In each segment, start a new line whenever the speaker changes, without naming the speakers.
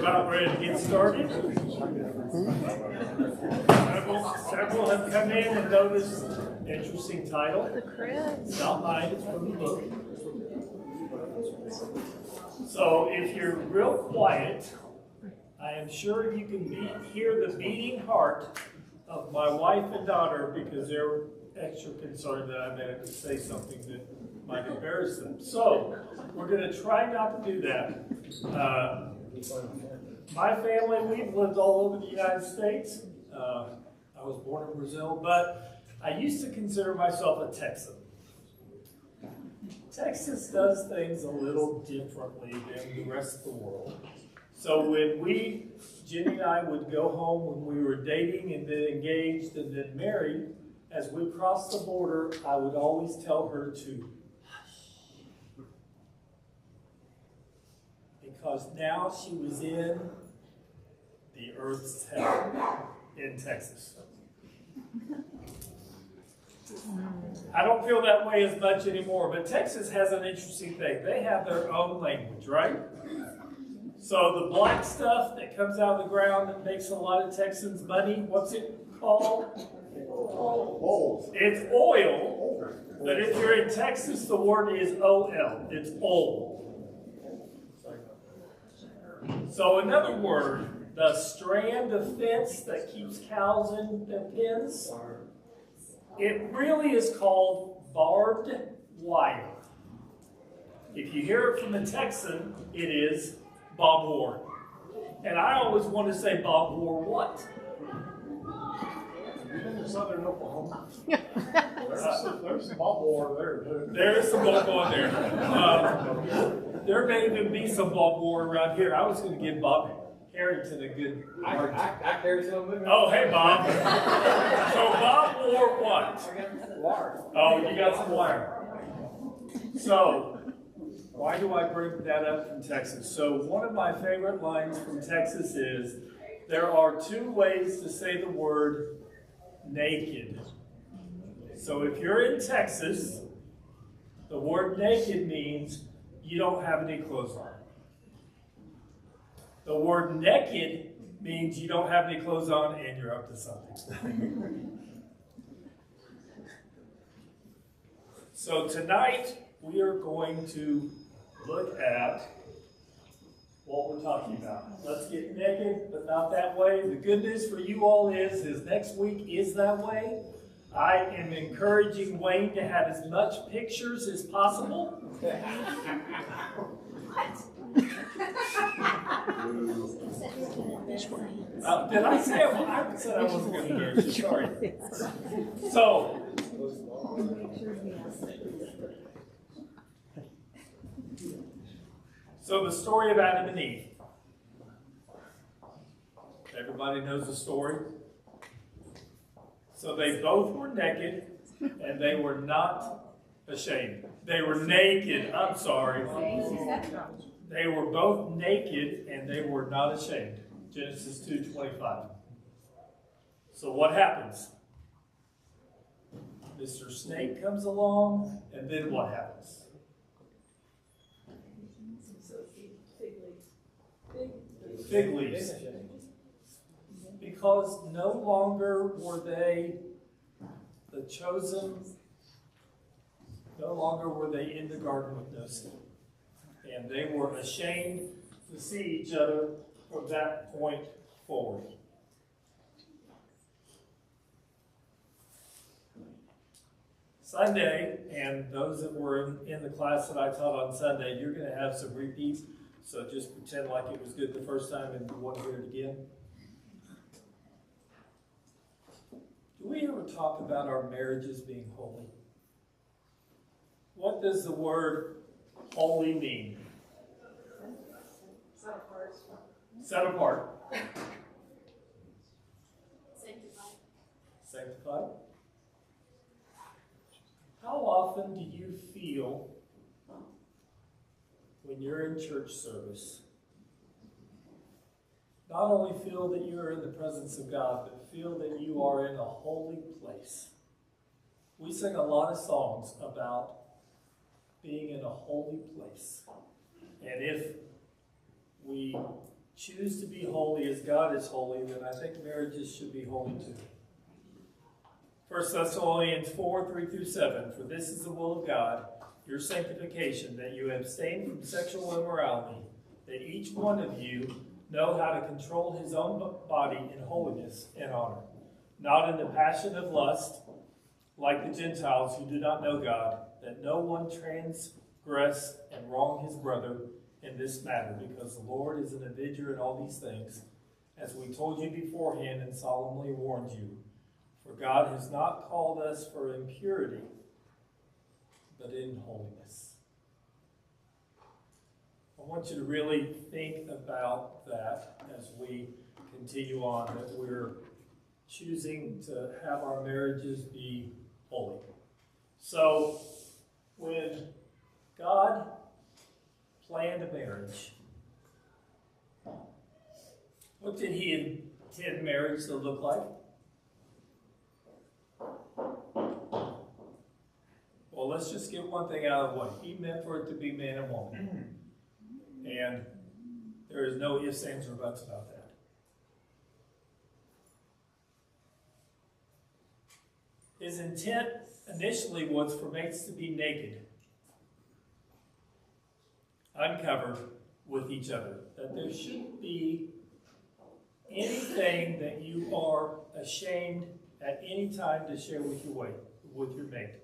about ready to get started. Several have come in and noticed interesting title. It's not mine, it's from the book. So if you're real quiet, I am sure you can hear the beating heart of my wife and daughter because they're extra concerned that I meant to say something that might embarrass them. So we're going to try not to do that. My family, we've lived all over the United States. I was born in Brazil, but I used to consider myself a Texan. Texas does things a little differently than the rest of the world. So when Jenny and I would go home when we were dating and then engaged and then married, as we crossed the border, I would always tell her to hush. Because now she was in the earth's hell in Texas. I don't feel that way as much anymore, but Texas has an interesting thing. They have their own language, right? So the black stuff that comes out of the ground that makes a lot of Texans money, what's it called? Oil. It's oil, but if you're in Texas, the word is O-L. It's oil. So another word, the strand of fence that keeps cows in their pens, it really is called barbed wire. If you hear it from a Texan, it is Bob Ward. And I always want to say Bob Ward what? Southern Oklahoma. There's some Bob Ward there too. There is some Bob Ward there. There may even be some Bob Ward around here. I was going to give Bob Harrington a good mark.
I carry some with me.
Oh, hey, Bob. So Bob wore what?
I got some wire.
Oh, you got some wire. So, why do I bring that up from Texas? So, one of my favorite lines from Texas is, there are two ways to say the word naked. So, if you're in Texas, the word naked means you don't have any clothes on. The word naked means you don't have any clothes on and you're up to something. So tonight we are going to look at what we're talking about. Let's get naked, but not that way. The good news for you all is next week is that way. I am encouraging Wayne to have as much pictures as possible. Did I say I said I wasn't going to embarrass you? Sorry. So the story of Adam and Eve. Everybody knows the story. So they both were naked, and they were not ashamed. They were naked. I'm sorry. They were both naked, and they were not ashamed. Genesis 2:25. So what happens? Mr. Snake comes along, and then what happens? Fig leaves. Because no longer were they the chosen, no longer were they in the garden with no sin. And they were ashamed to see each other from that point forward. Sunday, and those that were in the class that I taught on Sunday, you're going to have some repeats, so just pretend like it was good the first time and you want to hear it again. Do we ever talk about our marriages being holy? What does the word holy mean?
Set apart.
Set apart.
Sanctified.
Sanctified. How often do you feel when you're in church service, not only feel that you're in the presence of God, but feel that you are in a holy place? We sing a lot of songs about being in a holy place. And if we choose to be holy as God is holy, then I think marriages should be holy too. 1 Thessalonians 4, 3-7, for this is the will of God, your sanctification, that you abstain from sexual immorality, that each one of you know how to control his own body in holiness and honor, not in the passion of lust, like the Gentiles who do not know God, that no one transgress and wrong his brother in this matter, because the Lord is an avenger in all these things, as we told you beforehand and solemnly warned you. For God has not called us for impurity, but in holiness. I want you to really think about that as we continue on, that we're choosing to have our marriages be holy. So, when God planned a marriage, what did he intend marriage to look like? Well, let's just get one thing out of the way. He meant for it to be man and woman. And there is no ifs, ands, or buts about that. His intent initially was for mates to be naked, uncovered with each other. That there shouldn't be anything that you are ashamed at any time to share with your mate.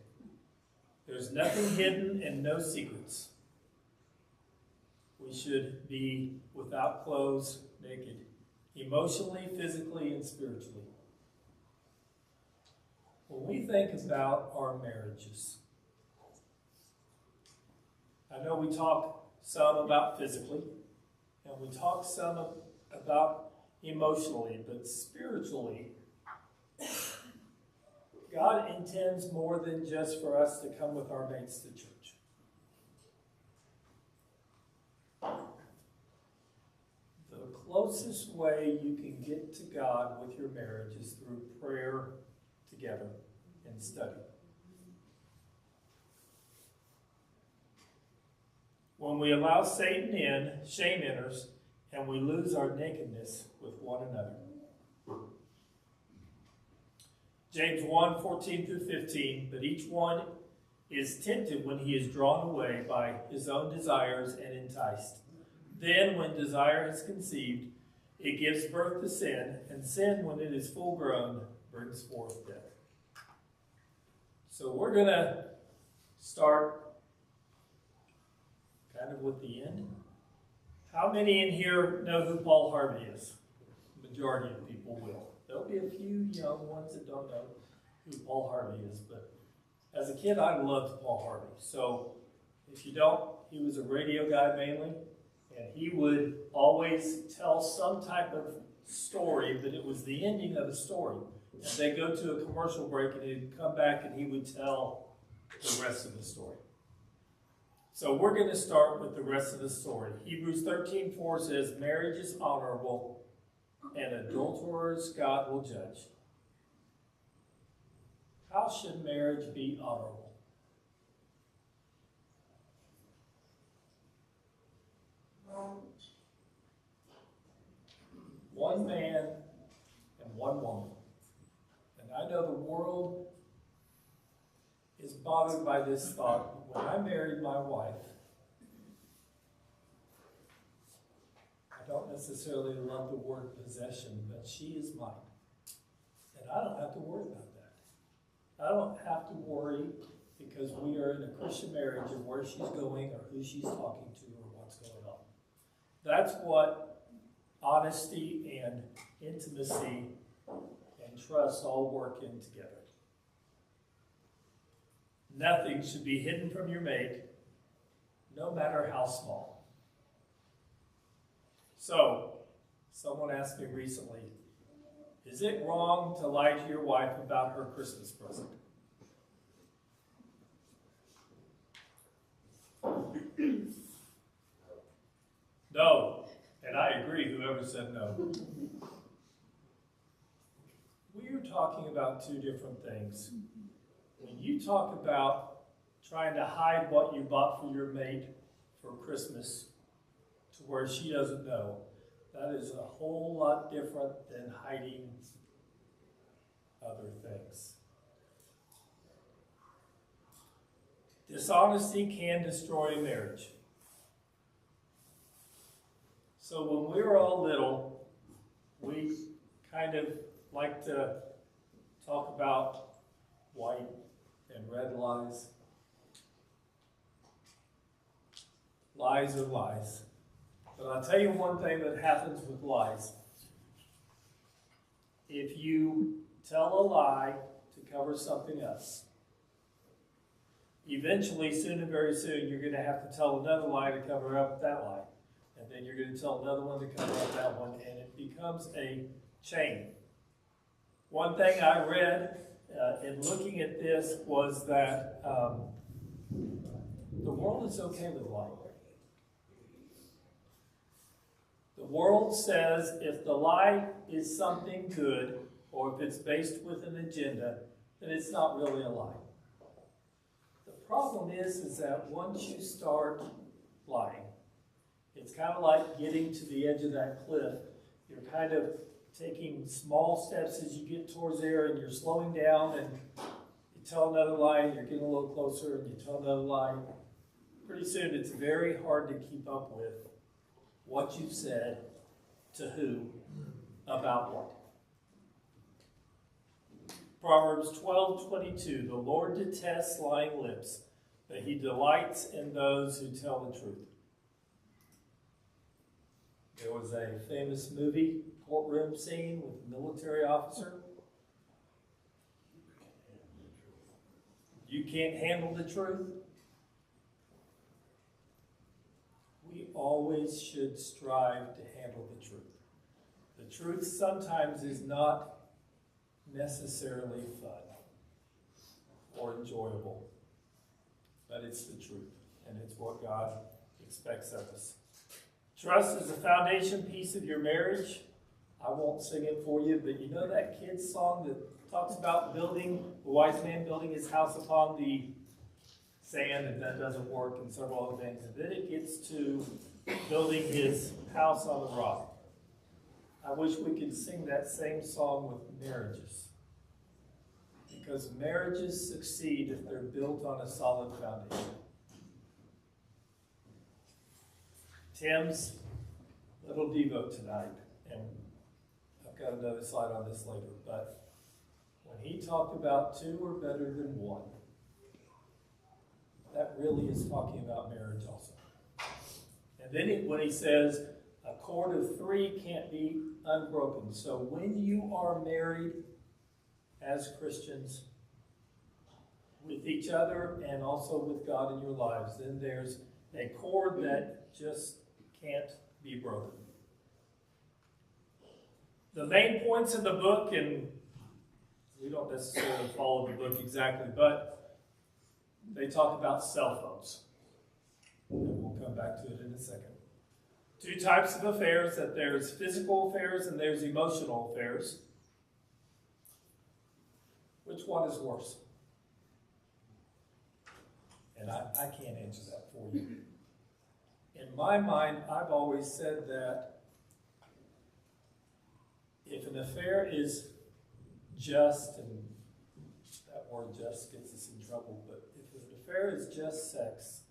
There's nothing hidden and no secrets. We should be without clothes, naked, emotionally, physically, and spiritually. When we think about our marriages, I know we talk some about physically, and we talk some about emotionally, but spiritually, God intends more than just for us to come with our mates to church. The closest way you can get to God with your marriage is through prayer together and study. When we allow Satan in, shame enters, and we lose our nakedness with one another. James 1, 14-15, but each one is tempted when he is drawn away by his own desires and enticed. Then, when desire is conceived, it gives birth to sin, and sin, when it is full grown, brings forth death. So we're going to start kind of with the end. How many in here know who Paul Harvey is? The majority of people will. There'll be a few young ones that don't know who Paul Harvey is, but as a kid, I loved Paul Harvey. So if you don't, he was a radio guy mainly, and he would always tell some type of story, but it was the ending of the story. And they'd go to a commercial break, and he'd come back, and he would tell the rest of the story. So we're going to start with the rest of the story. Hebrews 13:4 says, marriage is honorable, and adulterers God will judge. How should marriage be honorable? One man and one woman. And I know the world is bothered by this thought. When I married my wife, I don't necessarily love the word possession, but she is mine. And I don't have to worry about that. I don't have to worry because we are in a Christian marriage of where she's going or who she's talking to or what's going on. That's what honesty and intimacy and trust all work in together. Nothing should be hidden from your mate, no matter how small. So, someone asked me recently, is it wrong to lie to your wife about her Christmas present? No, and I agree, whoever said no. We are talking about two different things. When you talk about trying to hide what you bought for your mate for Christmas to where she doesn't know, That is a whole lot different than hiding other things. Dishonesty can destroy a marriage. So when we were all little, we kind of like to talk about white and red lies. Lies are lies. But I'll tell you one thing that happens with lies. If you tell a lie to cover something else, eventually, soon and very soon, you're going to have to tell another lie to cover up that lie. And then you're going to tell another one to cover up that one, and it becomes a chain. One thing I read in looking at this was that the world is okay with lying. The world says if the lie is something good, or if it's based with an agenda, then it's not really a lie. The problem is that once you start lying, it's kind of like getting to the edge of that cliff. You're kind of taking small steps as you get towards there, and you're slowing down, and you tell another lie, and you're getting a little closer, and you tell another lie. Pretty soon, it's very hard to keep up with what you've said to who about what. Proverbs 12:22, the Lord detests lying lips, but he delights in those who tell the truth. There was a famous movie, courtroom scene with a military officer. You can't handle the truth. We always should strive to handle the truth. The truth sometimes is not necessarily fun or enjoyable, but it's the truth, and it's what God expects of us. Trust is the foundation piece of your marriage. I won't sing it for you, but you know that kid's song that talks about building, the wise man building his house upon the sand, and that doesn't work, and several other things. And then it gets to building his house on the rock. I wish we could sing that same song with marriages. Because marriages succeed if they're built on a solid foundation. Tim's little devo tonight, and I've got another slide on this later, but when he talked about two are better than one, that really is talking about marriage also. And then when he says a cord of three can't be unbroken. So when you are married as Christians with each other and also with God in your lives, then there's a cord that just can't be broken. The main points in the book, and we don't necessarily follow the book exactly, but they talk about cell phones. And we'll come back to it in a second. Two types of affairs, that there's physical affairs and there's emotional affairs. Which one is worse? And I can't answer that for you. In my mind, I've always said that if an affair is just, and that word just gets us in trouble, but if an affair is just sex,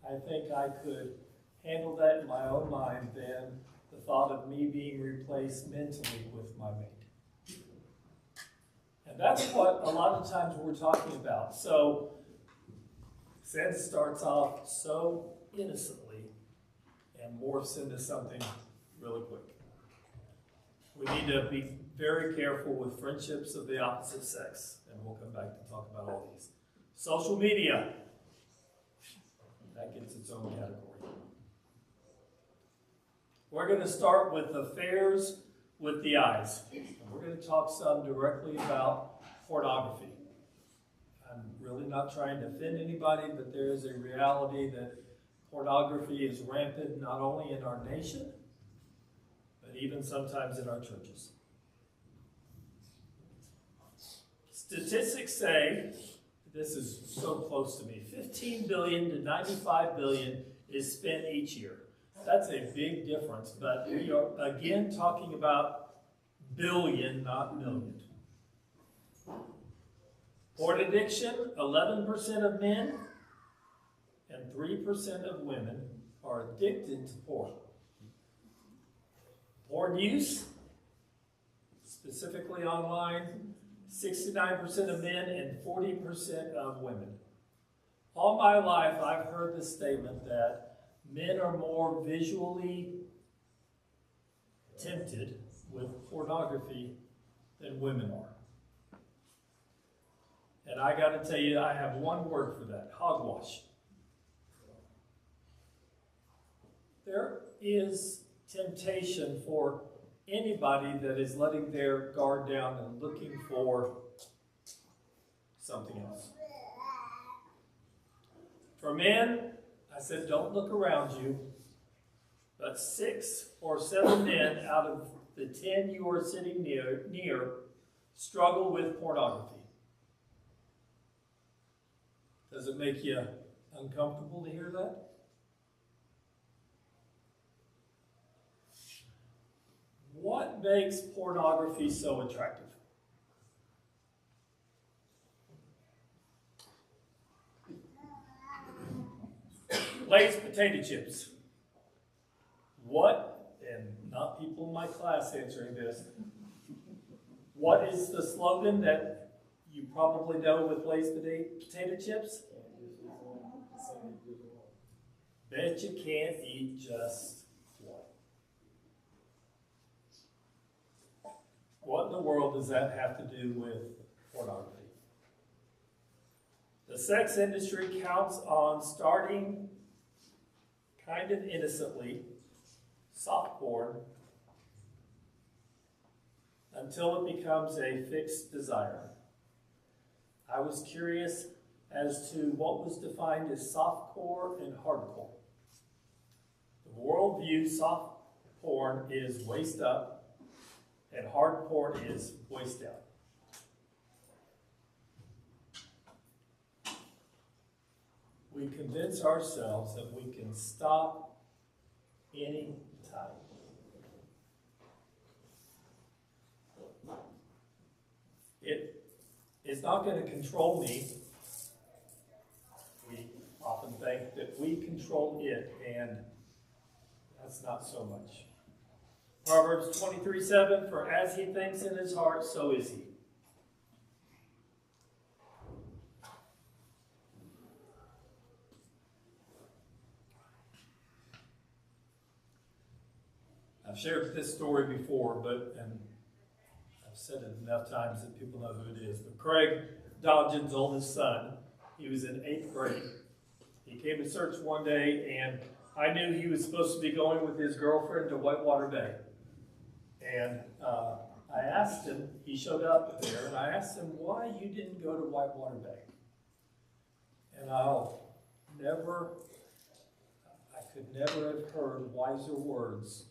I think I could handle that in my own mind than the thought of me being replaced mentally with my mate. And that's what a lot of times we're talking about. So, sin starts off so innocently and morphs into something really quick. We need to be very careful with friendships of the opposite sex, and we'll come back to talk about all these. Social media, that gets its own category. We're going to start with affairs with the eyes. And we're going to talk some directly about pornography. I'm really not trying to offend anybody, but there is a reality that pornography is rampant not only in our nation, but even sometimes in our churches. Statistics say, this is so close to me, 15 billion to 95 billion is spent each year. That's a big difference, but we are again talking about billion, not million. Porn addiction, 11% of men and 3% of women are addicted to porn. Porn use, specifically online, 69% of men and 40% of women. All my life, I've heard the statement that men are more visually tempted with pornography than women are. And I got to tell you, I have one word for that: hogwash. There is temptation for anybody that is letting their guard down and looking for something else. For men, I said, don't look around you, but 6 or 7 men out of the 10 you are sitting near struggle with pornography. Does it make you uncomfortable to hear that? What makes pornography so attractive? Lay's potato chips. What, and not people in my class answering this, what is the slogan that you probably know with Lay's potato chips? Bet you can't eat just one. What in the world does that have to do with pornography? The sex industry counts on starting kind of innocently, soft porn, until it becomes a fixed desire. I was curious as to what was defined as softcore and hardcore. The worldview, soft porn is waist up, and hard porn is waist down. We convince ourselves that we can stop any time. It is not going to control me. We often think that we control it, and that's not so much. Proverbs 23:7, for as he thinks in his heart, so is he. I've shared this story before, and I've said it enough times that people know who it is. But Craig Dodgen's oldest son, he was in 8th grade. He came to church one day, and I knew he was supposed to be going with his girlfriend to Whitewater Bay. And I asked him, he showed up there, and I asked him why you didn't go to Whitewater Bay. And I could never have heard wiser words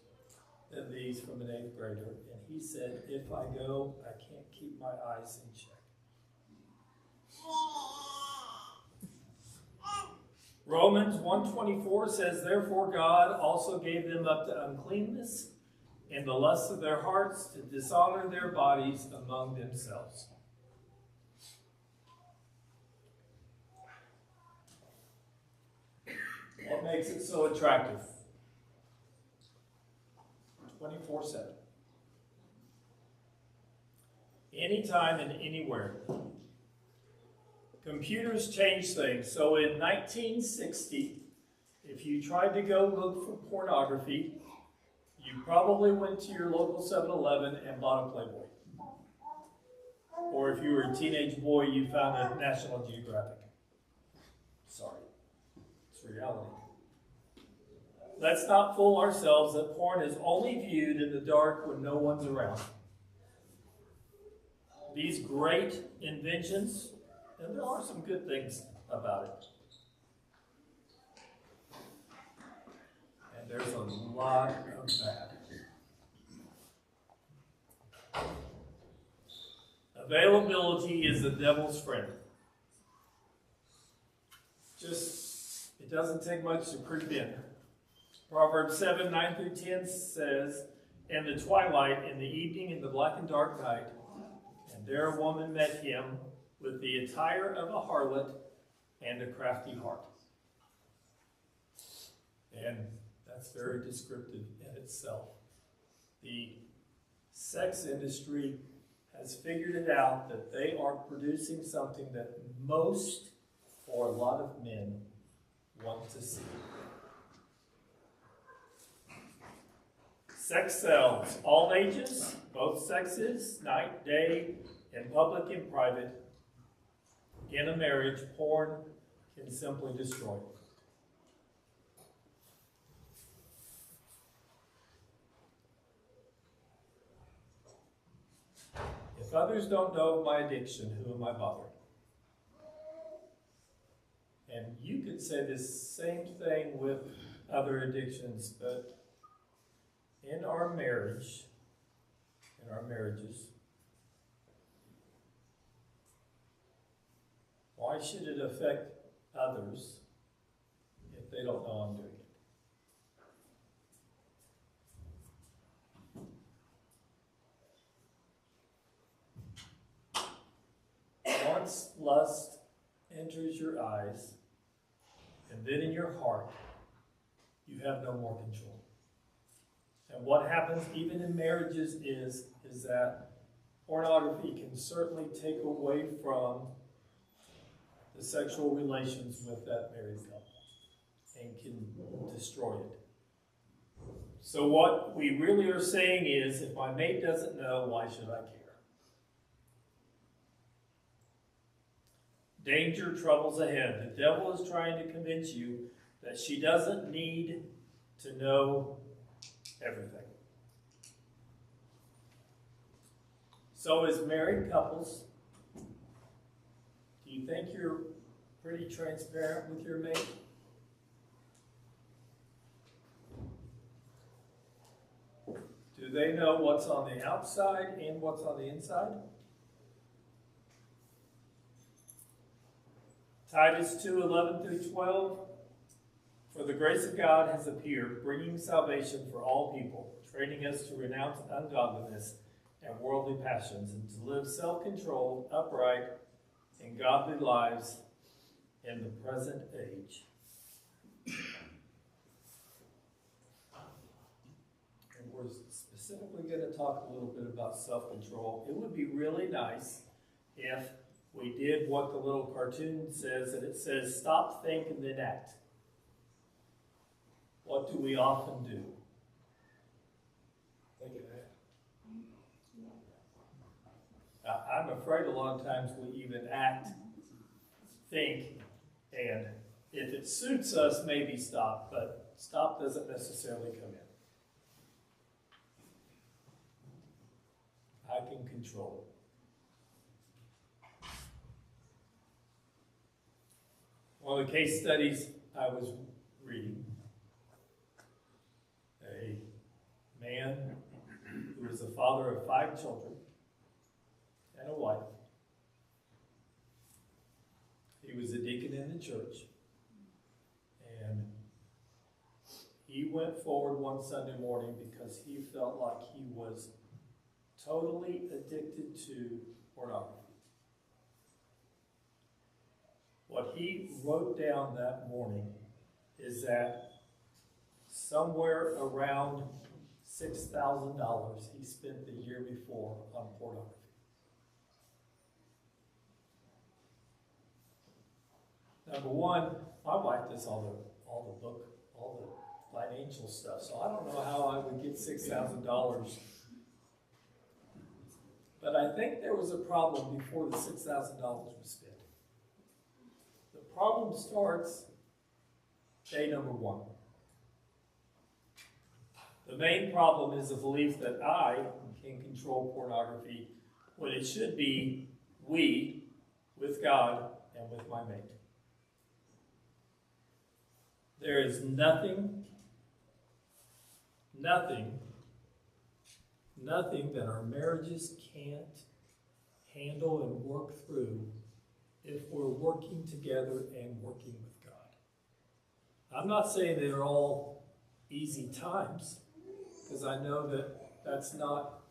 than these from an 8th grader. And he said, if I go, I can't keep my eyes in check. Romans 1:24 says, therefore God also gave them up to uncleanness and the lusts of their hearts to dishonor their bodies among themselves. What makes it so attractive? 24/7. Anytime and anywhere. Computers change things. So in 1960, if you tried to go look for pornography, you probably went to your local 7-Eleven and bought a Playboy. Or if you were a teenage boy, you found a National Geographic. Sorry, it's reality. Let's not fool ourselves that porn is only viewed in the dark when no one's around. These great inventions, and there are some good things about it. And there's a lot of bad. Availability is the devil's friend. It doesn't take much to creep in. Proverbs 7, 9 through 10 says, "In the twilight, in the evening, in the black and dark night, and there a woman met him with the attire of a harlot and a crafty heart." And that's very descriptive in itself. The sex industry has figured it out that they are producing something that most, or a lot of men, want to see. Sex sells, all ages, both sexes, night, day, in public and private. In a marriage, porn can simply destroy it. If others don't know of my addiction, who am I bothering? And you could say this same thing with other addictions, but in our marriage, in our marriages, why should it affect others if they don't know I'm doing it? Once lust enters your eyes, and then in your heart, you have no more control. And what happens even in marriages is that pornography can certainly take away from the sexual relations with that married couple and can destroy it. So what we really are saying is, if my mate doesn't know, why should I care? Danger, troubles ahead. The devil is trying to convince you that she doesn't need to know everything. So as married couples, do you think you're pretty transparent with your mate? Do they know what's on the outside and what's on the inside? Titus 2, 11 through 12. "For the grace of God has appeared, bringing salvation for all people, training us to renounce ungodliness and worldly passions, and to live self-controlled, upright, and godly lives in the present age." And we're specifically going to talk a little bit about self-control. It would be really nice if we did what the little cartoon says, and it says, "Stop, think, and then act." What do we often do?
Think of that.
I'm afraid a lot of times we even act, think, and if it suits us, maybe stop, but stop doesn't necessarily come in. I can control it. One of the case studies I was reading, a man who was the father of 5 children and a wife. He was a deacon in the church, and he went forward one Sunday morning because he felt like he was totally addicted to pornography. What he wrote down that morning is that somewhere around $6,000 he spent the year before on pornography. Number one, my wife does all the financial stuff, so I don't know how I would get $6,000. But I think there was a problem before the $6,000 was spent. The problem starts day number 1. The main problem is the belief that I can control pornography when it should be we, with God and with my mate. There is nothing that our marriages can't handle and work through if we're working together and working with God. I'm not saying they're all easy times, because I know that that's not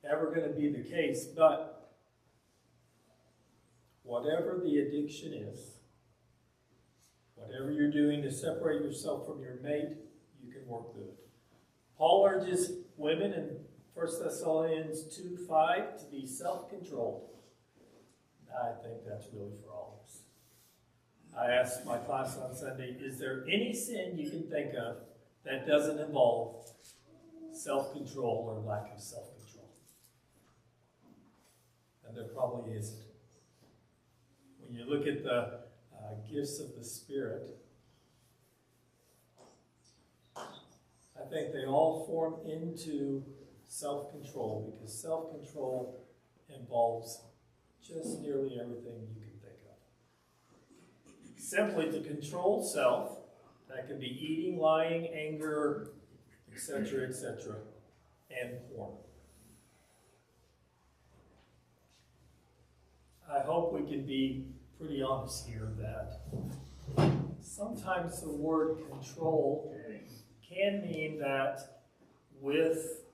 ever going to be the case, but whatever the addiction is, whatever you're doing to separate yourself from your mate, you can work through it. Paul urges women in 1 Thessalonians 2:5 to be self-controlled. I think that's really for all of us. I asked my class on Sunday, is there any sin you can think of that doesn't involve self-control or lack of self-control? And there probably isn't. When you look at the gifts of the Spirit, I think they all form into self-control, because self-control involves just nearly everything you can think of. Simply to control self, that can be eating, lying, anger, etc., and porn. I hope we can be pretty honest here that sometimes the word control can mean that with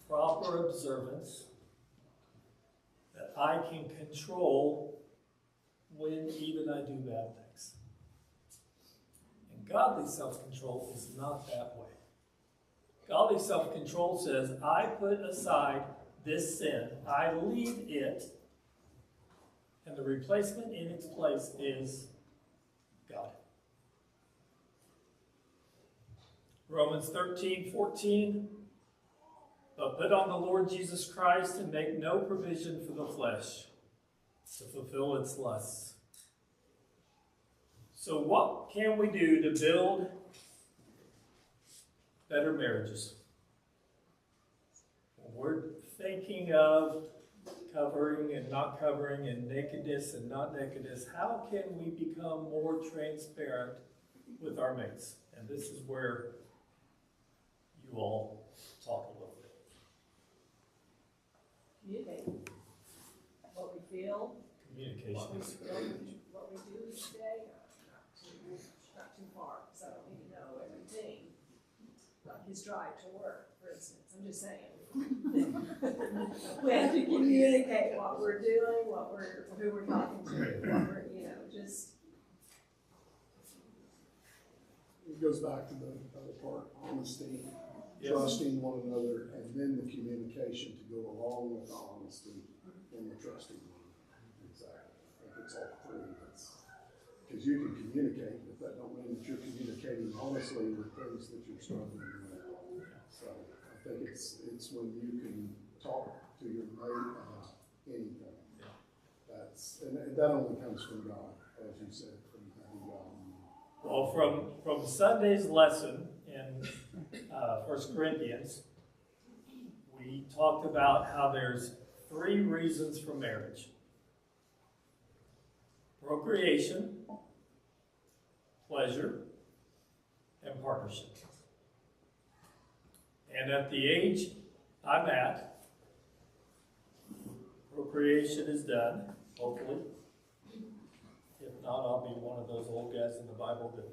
proper observance, that I can control when even I do bad things. And godly self-control is not that way. Godly self-control says, I put aside this sin, I leave it, and the replacement in its place is God. Romans 13:14, but put on the Lord Jesus Christ and make no provision for the flesh to fulfill its lusts. So what can we do to build better marriages? We're thinking of covering and not covering and nakedness and not nakedness. How can we become more transparent with our mates? And this is where you all talk a little bit.
Communicate what we feel,
Communication.
what we do each day. Not too far, because I don't need to know everything. Like his drive to work, for instance. I'm just saying. We have to communicate what we're doing, who we're talking to, what we're, just.
It goes back to the other part, honesty,
Yes.
trusting one another, and then the communication to go along with the honesty and the trusting one another. Exactly. I think it's all three. Because you can communicate, but that don't mean that you're communicating honestly with things that you're struggling with. So I think it's when you can talk to your mate about anything. And that only comes from God, as you said, from having God.
Well, from Sunday's lesson in 1 Corinthians, we talked about how there's 3 reasons for marriage: procreation, pleasure, and partnership. And at the age I'm at, procreation is done, hopefully. If not, I'll be one of those old guys in the Bible that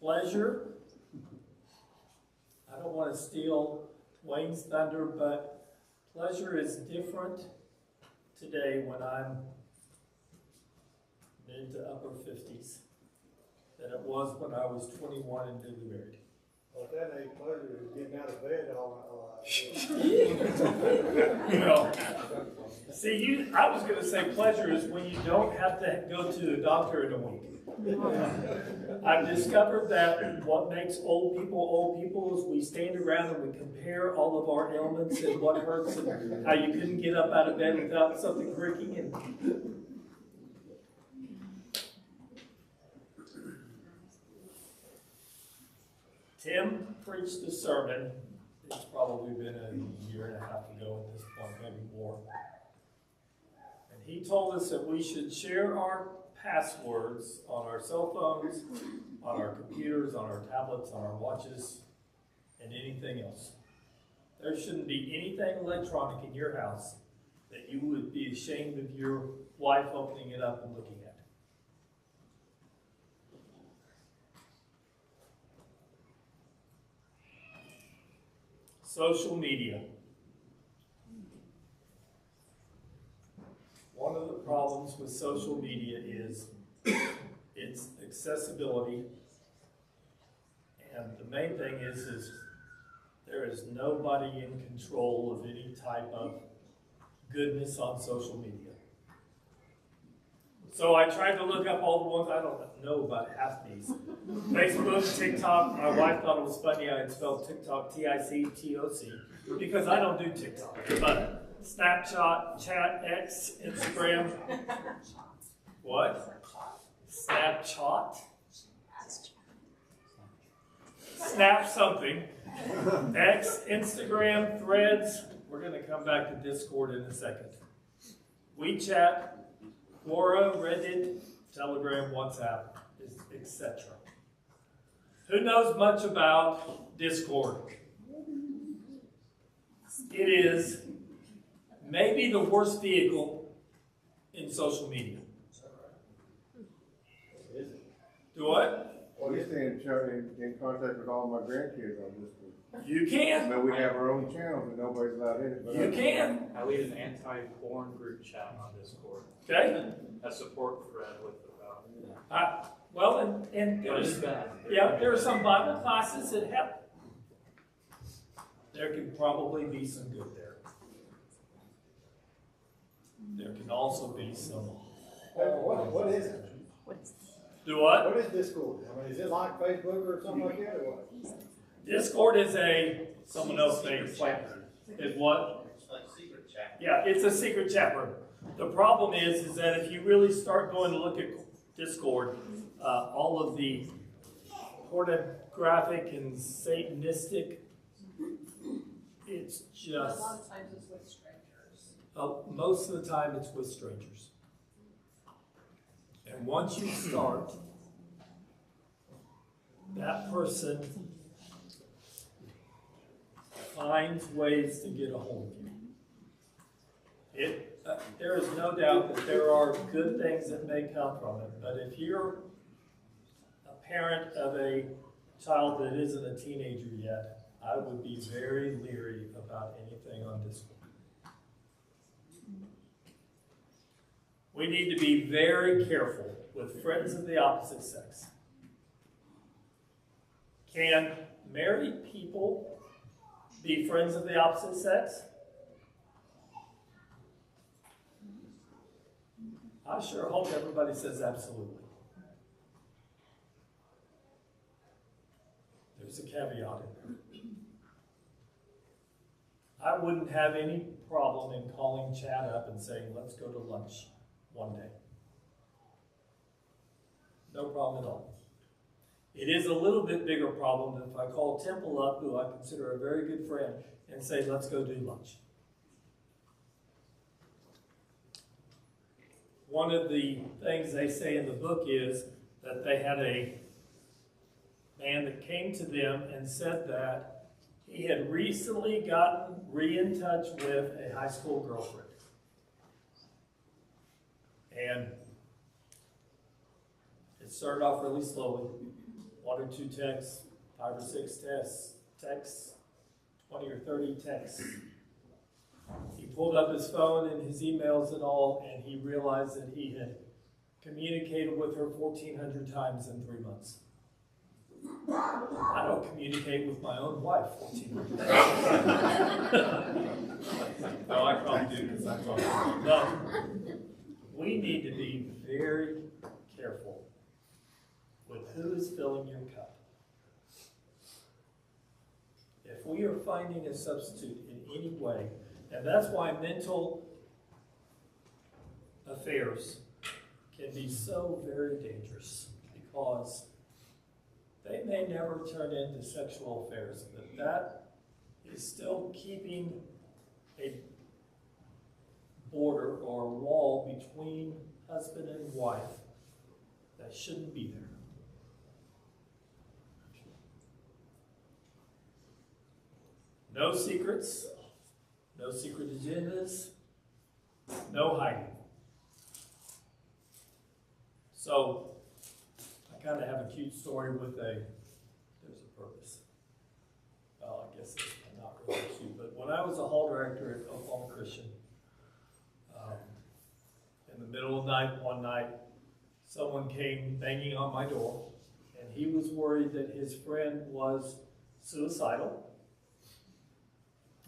pleasure. I don't want to steal Wayne's thunder, but pleasure is different today when I'm mid to upper 50s than it was when I was 21 and newly married.
Well, that ain't pleasure, is getting out of bed all
Well, see, I was going to say pleasure is when you don't have to go to a doctor in a week. I've discovered that what makes old people is we stand around and we compare all of our ailments and what hurts and how you couldn't get up out of bed without something creaking. And Tim preached a sermon. It's probably been a year and a half ago at this point, maybe more. And he told us that we should share our passwords on our cell phones, on our computers, on our tablets, on our watches, and anything else. There shouldn't be anything electronic in your house that you would be ashamed of your wife opening it up and looking at. social media. One of the problems with social media is its accessibility. And the main thing is there is nobody in control of any type of goodness on social media. So I tried to look up all the ones. I don't know about half these. Facebook, TikTok. My wife thought it was funny I had spelled TikTok T-I-C-T-O-C because I don't do TikTok. But Snapchat, Chat, X, Instagram. What? Snapchat? Snap something. X, Instagram, Threads. We're going to come back to Discord in a second. WeChat, Quora, Reddit, Telegram, WhatsApp, etc. Who knows much about Discord? It is maybe the worst vehicle in social media.
Is it?
Do what?
Well, I used to in contact with all my grandkids on this one.
You can.
But we have our own channels and nobody's allowed in it. But
You can.
I lead an anti-porn group chat on Discord.
Okay.
A support thread with about.
Well, and
But it's
there's,
bad.
yeah, there are some Bible classes that have. There can probably be some good there. There can also be some.
What is it?
Do what?
What is Discord? I mean, is it like Facebook or something like that, or what?
Discord is someone else named is what?
It's like secret chat.
Yeah, it's a secret chat room. The problem is that if you really start going to look at Discord, all of the pornographic and satanistic, it's
A
just,
lot of times it's with strangers.
most of the time it's with strangers. And once you start, that person finds ways to get a hold of you. There is no doubt that there are good things that may come from it, but if you're a parent of a child that isn't a teenager yet, I would be very leery about anything on Discord. We need to be very careful with friends of the opposite sex. Can married people be friends of the opposite sex? I sure hope everybody says absolutely. There's a caveat in there. I wouldn't have any problem in calling Chad up and saying, let's go to lunch one day. No problem at all. It is a little bit bigger problem if I call Temple up, who I consider a very good friend, and say, let's go do lunch. One of the things they say in the book is that they had a man that came to them and said that he had recently gotten in touch with a high school girlfriend. And it started off really slowly. 1 or 2 texts, 5 or 6 texts, 20 or 30 texts. He pulled up his phone and his emails and all, and he realized that he had communicated with her 1,400 times in 3 months. I don't communicate with my own wife 1,400 times. No, I probably do because I'm talking. No. We need to be very careful with who is filling your cup. If we are finding a substitute in any way, and that's why mental affairs can be so very dangerous, because they may never turn into sexual affairs, but that is still keeping a border or a wall between husband and wife that shouldn't be there. No secrets, no secret agendas, no hiding. So, I kind of have a cute story with there's a purpose. Well, I guess it's not really when I was a hall director at Oklahoma Christian, in the middle of the night, one night, someone came banging on my door, and he was worried that his friend was suicidal.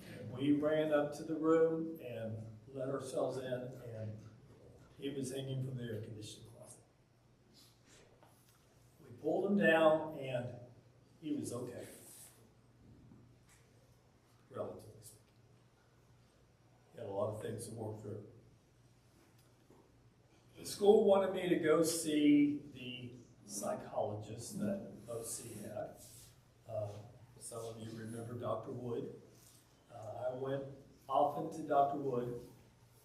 And we ran up to the room and let ourselves in, and he was hanging from the air conditioning closet. We pulled him down, and he was okay, relatively speaking. He had a lot of things to work through. The school wanted me to go see the psychologist that OC had. Some of you remember Dr. Wood. I went often to Dr. Wood.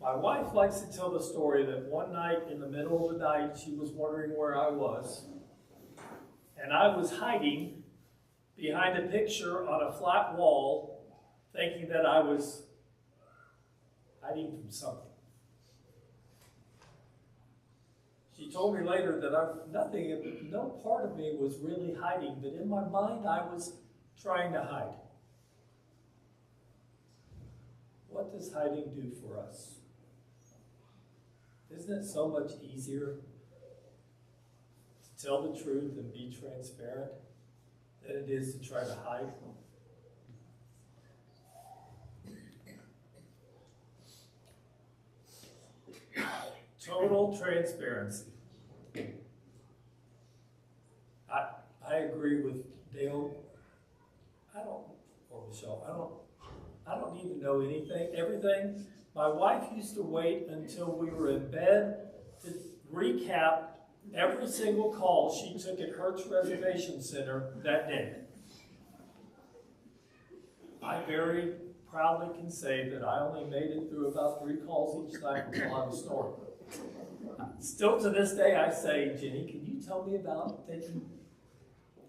My wife likes to tell the story that one night in the middle of the night, she was wondering where I was. And I was hiding behind a picture on a flat wall, thinking that I was hiding from something. She told me later that no part of me was really hiding, but in my mind I was trying to hide. What does hiding do for us? Isn't it so much easier to tell the truth and be transparent than it is to try to hide? Total transparency. I agree with Dale. Or Michelle, I don't need to know everything. My wife used to wait until we were in bed to recap every single call she took at Hertz Reservation Center that day. I very proudly can say that I only made it through about 3 calls each night until I was snoring. Still to this day, I say, Jenny, can you tell me about taking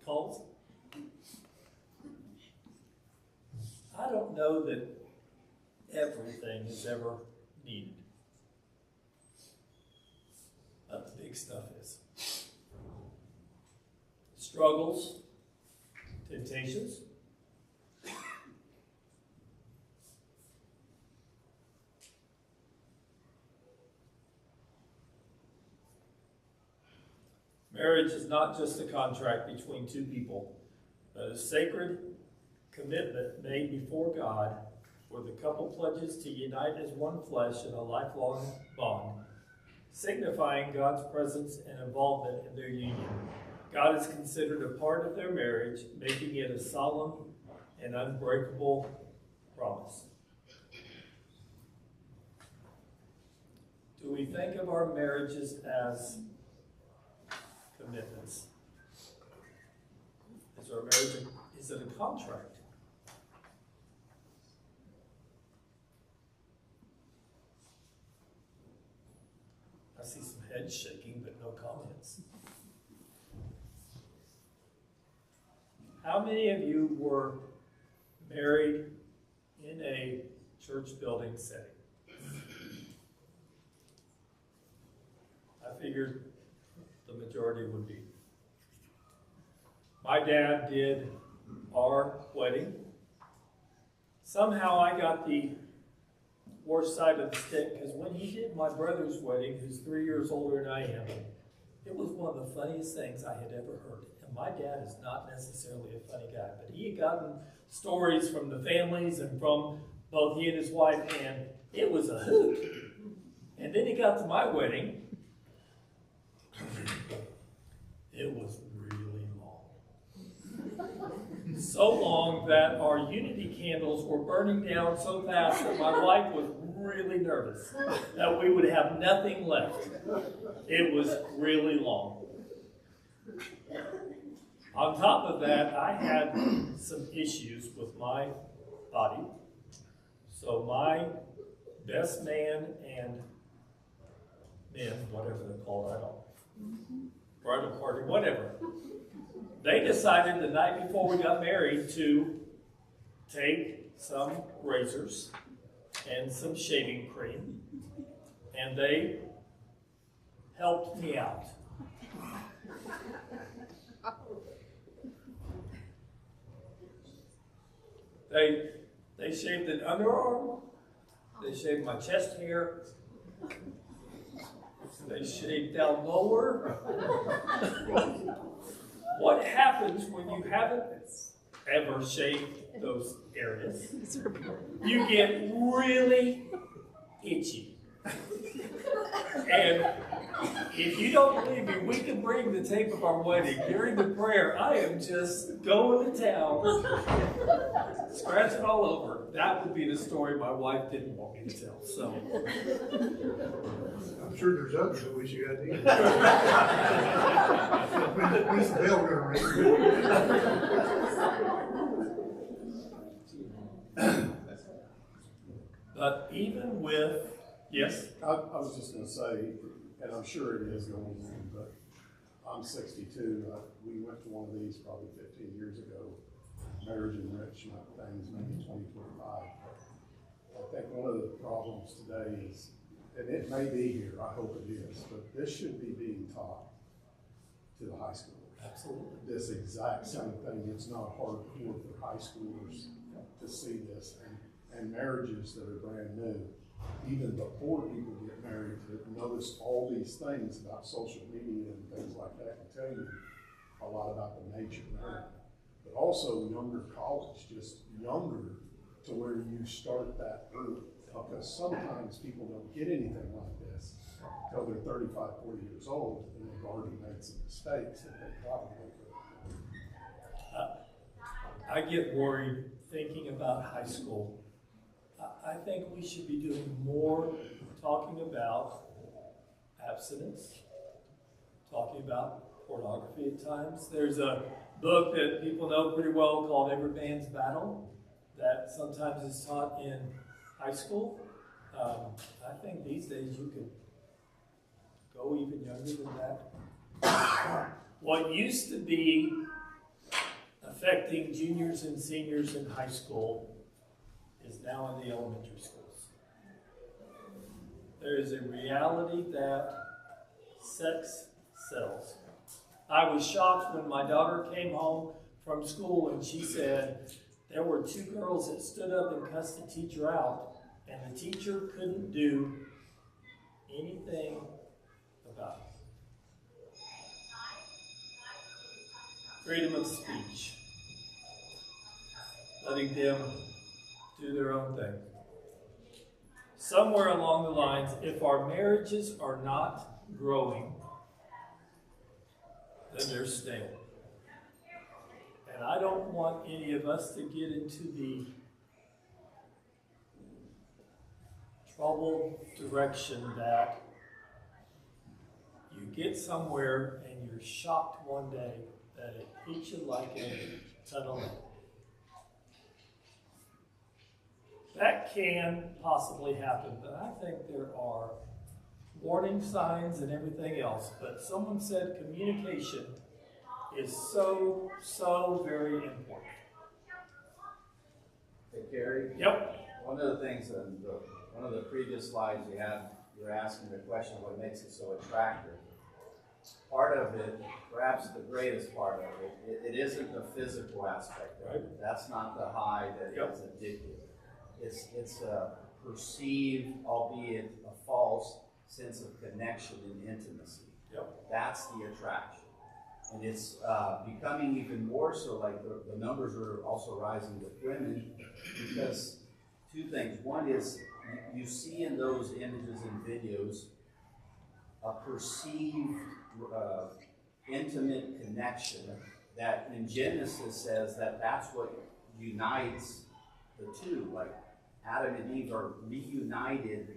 calls? I don't know that everything is ever needed. But the big stuff is. Struggles, temptations, marriage is not just a contract between 2 people, but a sacred commitment made before God, where the couple pledges to unite as one flesh in a lifelong bond, signifying God's presence and involvement in their union. God is considered a part of their marriage, making it a solemn and unbreakable promise. Do we think of our marriages as commitments? Is our marriage, is it a contract? I see some heads shaking, but no comments. How many of you were married in a church building setting? I figured the majority would be. My dad did our wedding. Somehow I got the worst side of the stick, because when he did my brother's wedding, who's 3 years older than I am, it was one of the funniest things I had ever heard. And my dad is not necessarily a funny guy, but he had gotten stories from the families and from both he and his wife, and it was a hoot. And then he got to my wedding. It was really long. So long that our unity candles were burning down so fast that my wife was really nervous that we would have nothing left. It was really long. On top of that, I had some issues with my body. So my best man and men, whatever they're called, I don't know. Bridal party, whatever. They decided the night before we got married to take some razors and some shaving cream, and they helped me out. They shaved an underarm. They shaved my chest hair. They shaved down lower. What happens when you haven't ever shaved those areas? You get really itchy. And if you don't believe me, we can bring the tape of our wedding. During the prayer, I am just going to town, scratching all over. That would be the story my wife didn't want me to tell. So,
I'm sure there's others that we should have either. When's the bell gonna ring?
but even with, yes?
I was just gonna say, and I'm sure it is going on, but I'm 62. We went to one of these probably 15 years ago, marriage enrichment things, maybe 2025. I think one of the problems today is, and it may be here, I hope it is, but this should be being taught to the high schoolers.
Absolutely.
This exact same thing. It's not hardcore for high schoolers to see this, and marriages that are brand new. Even before people get married, to notice all these things about social media and things like that can tell you a lot about the nature of marriage. But also younger college, just younger, to where you start that early. Because sometimes people don't get anything like this until they're 35, 40 years old, and they've already made some mistakes that they probably could.
I get worried thinking about high school. I think we should be doing more talking about abstinence, talking about pornography at times. There's a book that people know pretty well called Every Man's Battle that sometimes is taught in high school. I think these days you could go even younger than that. What used to be affecting juniors and seniors in high school is now in the elementary schools. There is a reality that sex sells. I was shocked when my daughter came home from school and she said there were 2 girls that stood up and cussed the teacher out, and the teacher couldn't do anything about it. Freedom of speech. Letting them do their own thing. Somewhere along the lines, if our marriages are not growing, then they're stale. And I don't want any of us to get into the troubled direction that you get somewhere and you're shocked one day that it hits you like a ton of lead. That can possibly happen, but I think there are warning signs and everything else. But someone said communication is so very important.
Hey, Kerry?
Yep.
One of the things, one of the previous slides you had, you were asking the question what makes it so attractive. Part of it, perhaps the greatest part of it, it isn't the physical aspect of it. That's not the high that is addictive. It's a perceived, albeit a false, sense of connection and intimacy.
Yep.
That's the attraction. And it's becoming even more so, like the numbers are also rising with women, because 2 things. One is you see in those images and videos a perceived intimate connection that in Genesis says that that's what unites the 2. Like Adam and Eve are reunited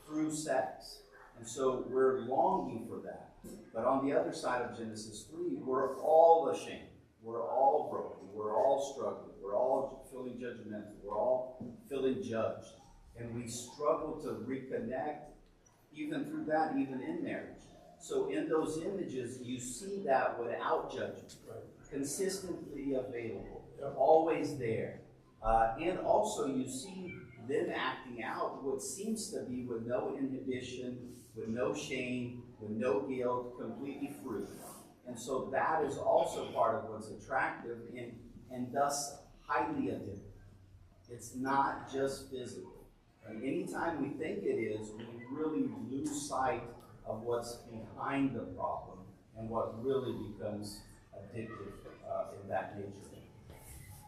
through sex. And so we're longing for that. But on the other side of Genesis 3, we're all ashamed. We're all broken. We're all struggling. We're all feeling judgmental. We're all feeling judged. And we struggle to reconnect even through that, even in marriage. So in those images, you see that without judgment. Consistently available. Always there. And also you see them acting out what seems to be with no inhibition, with no shame, with no guilt, completely free. And so that is also part of what's attractive and thus highly addictive. It's not just physical. And anytime we think it is, we really lose sight of what's behind the problem and what really becomes addictive in that nature.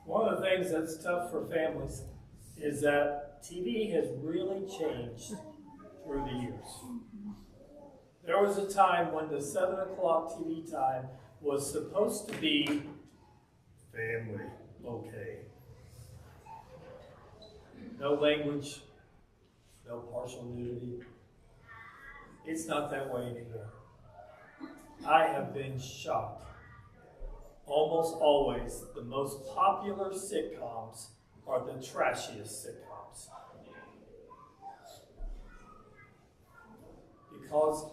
One of the things that's tough for families is that TV has really changed through the years. There was a time when the 7 o'clock TV time was supposed to be family okay. No language, no partial nudity. It's not that way anymore. I have been shocked. Almost always, the most popular sitcoms are the trashiest sitcoms. Because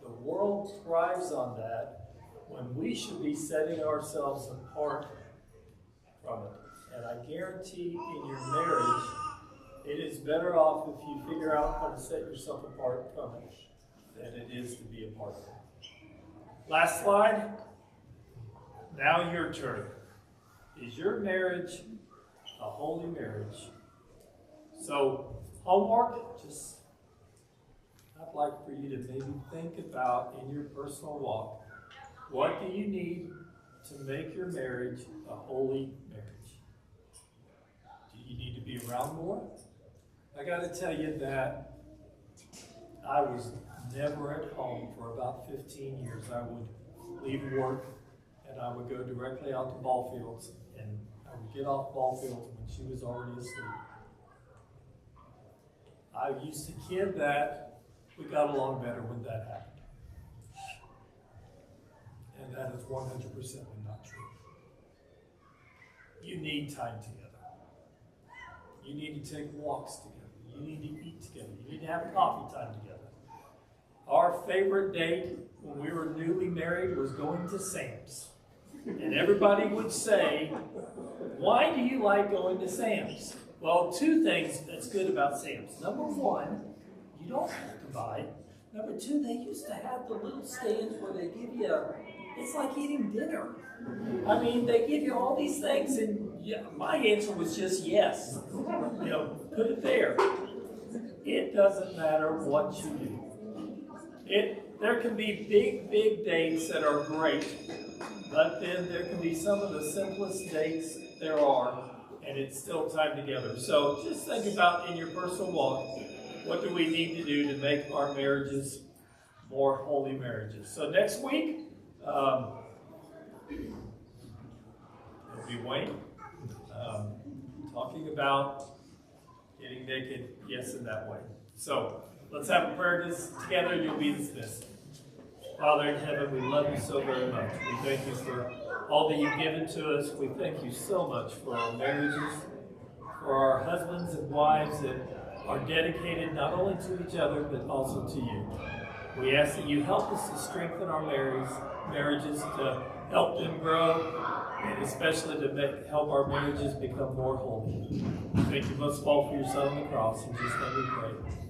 the world thrives on that when we should be setting ourselves apart from it. And I guarantee in your marriage, it is better off if you figure out how to set yourself apart from it than it is to be a part of it. Last slide. Now your turn. Is your marriage a holy marriage? So, homework, I'd like for you to maybe think about in your personal walk, what do you need to make your marriage a holy marriage? Do you need to be around more? I got to tell you that I was never at home for about 15 years. I would leave work and I would go directly out to ball fields, and I would get off ball fields when she was already asleep. I used to kid that we got along better when that happened. And that is 100% not true. You need time together. You need to take walks together. You need to eat together. You need to have coffee time together. Our favorite date when we were newly married was going to Sam's. And everybody would say, why do you like going to Sam's? Well, two things that's good about Sam's. Number one, you don't have to buy. Number two, they used to have the little stands where they give you it's like eating dinner. I mean, they give you all these things, and yeah, my answer was just yes. You know, put it there. It doesn't matter what you do. There can be big, big dates that are great, but then there can be some of the simplest dates there are, and it's still time together. So just think about in your personal walk, what do we need to do to make our marriages more holy marriages? So next week, it'll be Wayne talking about getting naked, yes, in that way. So let's have a prayer together and you'll be dismissed. Father in heaven, we love you so very much. We thank you for all that you've given to us. We thank you so much for our marriages, for our husbands and wives that are dedicated not only to each other, but also to you. We ask that you help us to strengthen our marriages, to help them grow, and especially to help our marriages become more holy. Thank you most of all for your Son on the cross. In Jesus' name we pray.